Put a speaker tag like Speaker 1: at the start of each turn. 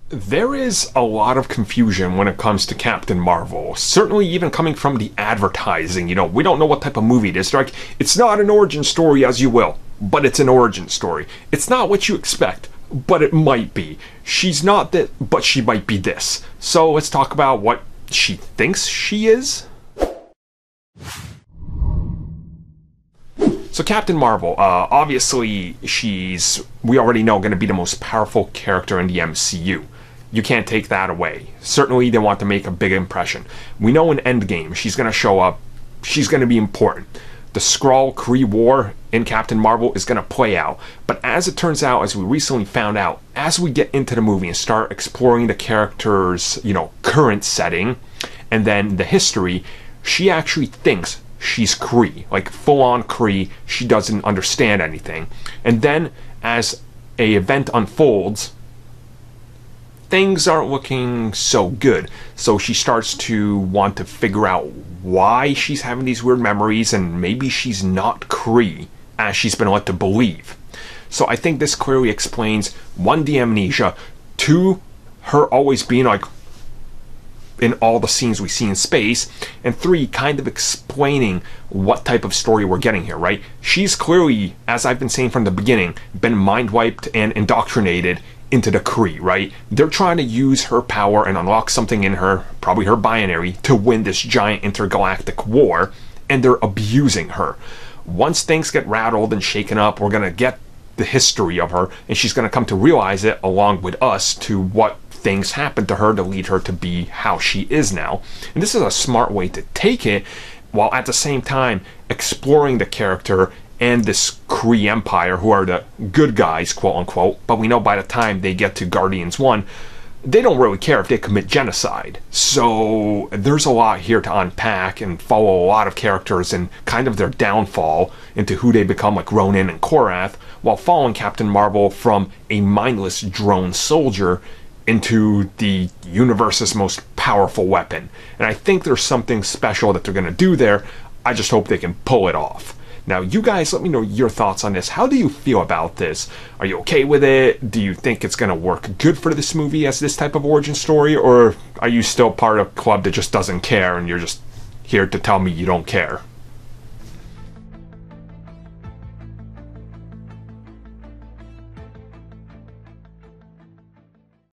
Speaker 1: There is a lot of confusion when it comes to Captain Marvel. Certainly even coming from the advertising, we don't know what type of movie it is. Like, it's not an origin story, as you will, but it's an origin story. It's not what you expect, but it might be. She's not that, but she might be this. So let's talk about what she thinks she is. So Captain Marvel, obviously we already know, going to be the most powerful character in the MCU. You can't take that away. Certainly they want to make a big impression. We know in Endgame she's going to show up, she's going to be important. The Skrull-KREE war in Captain Marvel is going to play out. But as it turns out, as we recently found out, as we get into the movie and start exploring the character's, current setting, and then the history, she actually thinks she's KREE, like full-on KREE. She doesn't understand anything. And then as a event unfolds, things aren't looking so good. So she starts to want to figure out why she's having these weird memories, and maybe she's not KREE as she's been led to believe. So I think this clearly explains, one, the amnesia, two, her always being like in all the scenes we see in space, and three, kind of explaining what type of story we're getting here, right? She's clearly, as I've been saying from the beginning, been mind-wiped and indoctrinated into the KREE, right? They're trying to use her power and unlock something in her, probably her binary, to win this giant intergalactic war, and they're abusing her. Once things get rattled and shaken up, we're gonna get the history of her, and she's gonna come to realize it along with us to what things happened to her to lead her to be how she is now. And this is a smart way to take it, while at the same time exploring the character and this KREE Empire, who are the good guys, quote unquote. But we know by the time they get to Guardians 1, they don't really care if they commit genocide. So there's a lot here to unpack and follow a lot of characters and kind of their downfall into who they become, like Ronan and Korath, while following Captain Marvel from a mindless drone soldier into the universe's most powerful weapon. And I think there's something special that they're going to do there. I just hope they can pull it off. Now, you guys, let me know your thoughts on this. How do you feel about this? Are you okay with it? Do you think it's going to work good for this movie as this type of origin story? Or are you still part of a club that just doesn't care and you're just here to tell me you don't care?